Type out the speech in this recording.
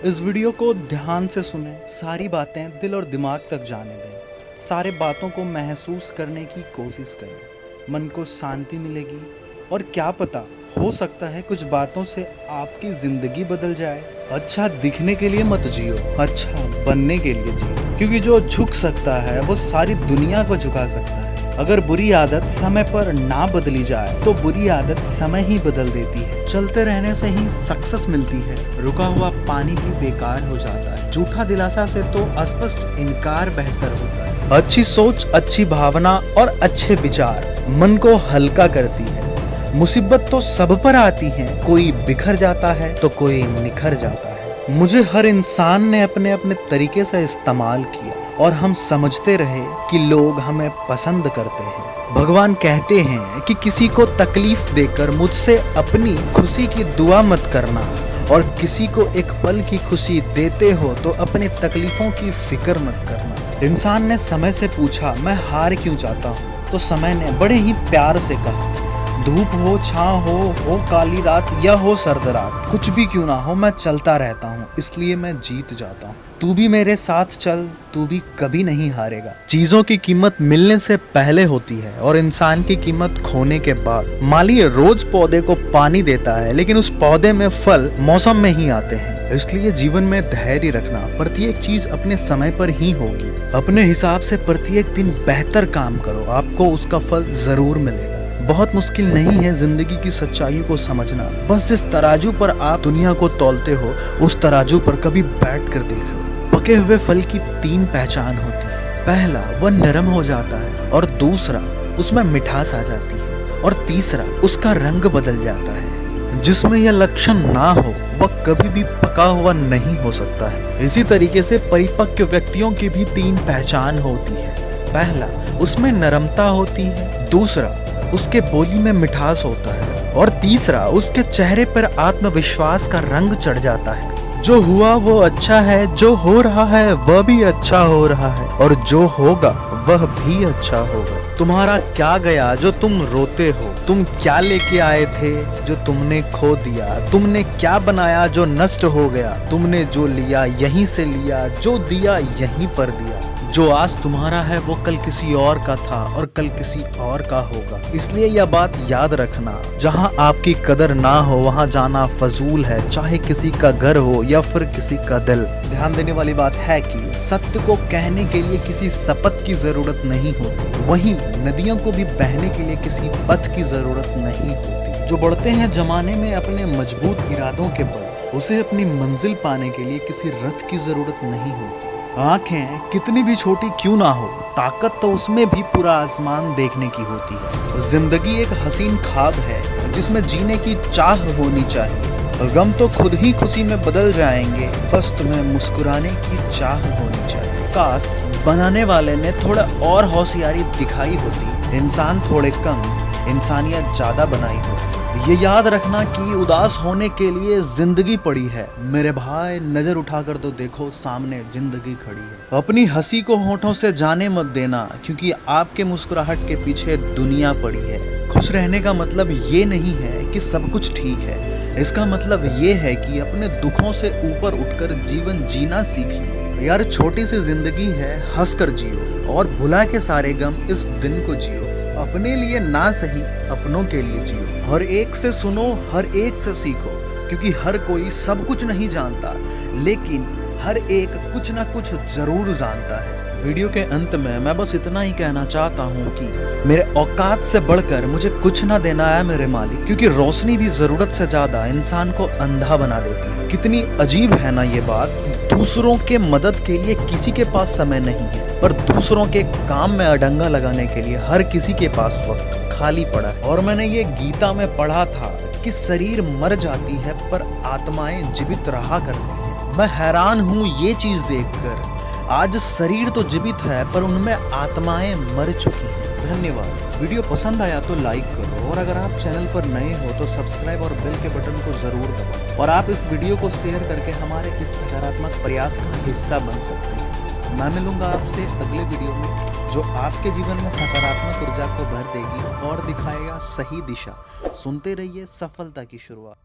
इस वीडियो को ध्यान से सुने, सारी बातें दिल और दिमाग तक जाने दें, सारे बातों को महसूस करने की कोशिश करें। मन को शांति मिलेगी और क्या पता, हो सकता है कुछ बातों से आपकी ज़िंदगी बदल जाए। अच्छा दिखने के लिए मत जियो, अच्छा बनने के लिए जियो, क्योंकि जो झुक सकता है वो सारी दुनिया को झुका सकता है। अगर बुरी आदत समय पर ना बदली जाए तो बुरी आदत समय ही बदल देती है। चलते रहने से ही सक्सेस मिलती है, रुका हुआ पानी भी बेकार हो जाता है। झूठा दिलासा से तो अस्पष्ट इनकार बेहतर होता है। अच्छी सोच, अच्छी भावना और अच्छे विचार मन को हल्का करती है। मुसीबत तो सब पर आती है, कोई बिखर जाता है तो कोई निखर जाता है। मुझे हर इंसान ने अपने अपने तरीके से इस्तेमाल किया और हम समझते रहे कि लोग हमें पसंद करते हैं। भगवान कहते हैं कि किसी को तकलीफ देकर मुझसे अपनी खुशी की दुआ मत करना, और किसी को एक पल की खुशी देते हो तो अपनी तकलीफों की फिक्र मत करना। इंसान ने समय से पूछा, मैं हार क्यों चाहता हूँ? तो समय ने बड़े ही प्यार से कहा, धूप हो, छाँव हो काली रात या हो सर्द रात, कुछ भी क्यों ना हो मैं चलता रहता हूँ, इसलिए मैं जीत जाता हूँ। तू भी मेरे साथ चल, तू भी कभी नहीं हारेगा। चीजों की कीमत मिलने से पहले होती है और इंसान की कीमत खोने के बाद। माली रोज पौधे को पानी देता है, लेकिन उस पौधे में फल मौसम में ही आते हैं। इसलिए जीवन में धैर्य रखना, प्रत्येक चीज अपने समय पर ही होगी। अपने हिसाब से प्रत्येक दिन बेहतर काम करो, आपको उसका फल जरूर मिलेगा। बहुत मुश्किल नहीं है जिंदगी की सच्चाई को समझना, बस जिस तराजू पर आप दुनिया को तौलते हो उस तराजू पर कभी बैठ कर देखो। पके हुए फल की 3 पहचान होती है। पहला, वह नरम हो जाता है, और दूसरा, उसमें मिठास आ जाती है, और तीसरा, उसका रंग बदल जाता है। जिसमें यह लक्षण ना हो वह कभी भी पका हुआ नहीं हो सकता है। इसी तरीके से परिपक्व व्यक्तियों की भी 3 पहचान होती है। पहला, उसमें नरमता होती है, दूसरा, उसके बोली में मिठास होता है, और तीसरा, उसके चेहरे पर आत्मविश्वास का रंग चढ़ जाता है। जो हुआ वो अच्छा है, जो हो रहा है वह भी अच्छा हो रहा है, और जो होगा वह भी अच्छा होगा। तुम्हारा क्या गया जो तुम रोते हो? तुम क्या लेके आए थे जो तुमने खो दिया? तुमने क्या बनाया जो नष्ट हो गया? तुमने जो लिया यहीं से लिया, जो दिया यहीं पर दिया। जो आज तुम्हारा है वो कल किसी और का था और कल किसी और का होगा। इसलिए यह बात याद रखना, जहां आपकी कदर ना हो वहां जाना फजूल है, चाहे किसी का घर हो या फिर किसी का दिल। ध्यान देने वाली बात है कि सत्य को कहने के लिए किसी शपथ की जरूरत नहीं होती, वहीं नदियों को भी बहने के लिए किसी पथ की जरूरत नहीं होती। जो बढ़ते हैं जमाने में अपने मजबूत इरादों के बल, उसे अपनी मंजिल पाने के लिए किसी रथ की जरूरत नहीं होती। आंखें कितनी भी छोटी क्यों ना हो, ताकत तो उसमें भी पूरा आसमान देखने की होती है। जिंदगी एक हसीन ख्वाब है जिसमें जीने की चाह होनी चाहिए। गम तो खुद ही खुशी में बदल जाएंगे, बस तुम्हें मुस्कुराने की चाह होनी चाहिए। काश बनाने वाले ने थोड़ा और होशियारी दिखाई होती, इंसान थोड़े कम, इंसानियत ज्यादा बनाई होती। ये याद रखना कि उदास होने के लिए जिंदगी पड़ी है। मेरे भाई नजर उठाकर तो देखो, सामने जिंदगी खड़ी है। अपनी हंसी को होठों से जाने मत देना, क्योंकि आपके मुस्कुराहट के पीछे दुनिया पड़ी है। खुश रहने का मतलब ये नहीं है कि सब कुछ ठीक है, इसका मतलब ये है कि अपने दुखों से ऊपर उठकर जीवन जीना सीख लीजिए। यार छोटी सी जिंदगी है, हंस कर जियो और भुला के सारे गम इस दिन को जियो। अपने लिए ना सही, अपनों के लिए जियो। हर एक से सुनो, हर एक से सीखो, क्योंकि हर कोई सब कुछ नहीं जानता, लेकिन हर एक कुछ ना कुछ जरूर जानता है। वीडियो के अंत में मैं बस इतना ही कहना चाहता हूँ कि मेरे औकात से बढ़कर मुझे कुछ ना देना है मेरे मालिक, क्योंकि रोशनी भी जरूरत से ज्यादा इंसान को अंधा बना देती है। कितनी अजीब है ना ये बात। दूसरों के मदद के लिए किसी के पास समय नहीं है, पर दूसरों के काम में अडंगा लगाने के लिए हर किसी के पास वक्त खाली पड़ा है। और मैंने ये गीता में पढ़ा था कि शरीर मर जाती है पर आत्माएं जीवित रहा करती हैं। मैं हैरान हूँ ये चीज देखकर। आज शरीर तो जीवित है पर उनमें आत्माएं मर चुकी हैं। धन्यवाद। वीडियो पसंद आया तो लाइक करो, और अगर आप चैनल पर नए हो तो सब्सक्राइब और बेल के बटन को जरूर दबाओ, और आप इस वीडियो को शेयर करके हमारे इस सकारात्मक प्रयास का हिस्सा बन सकते हैं। मैं मिलूंगा आपसे अगले वीडियो में, जो आपके जीवन में सकारात्मक ऊर्जा को भर देगी और दिखाएगा सही दिशा। सुनते रहिए सफलता की शुरुआत।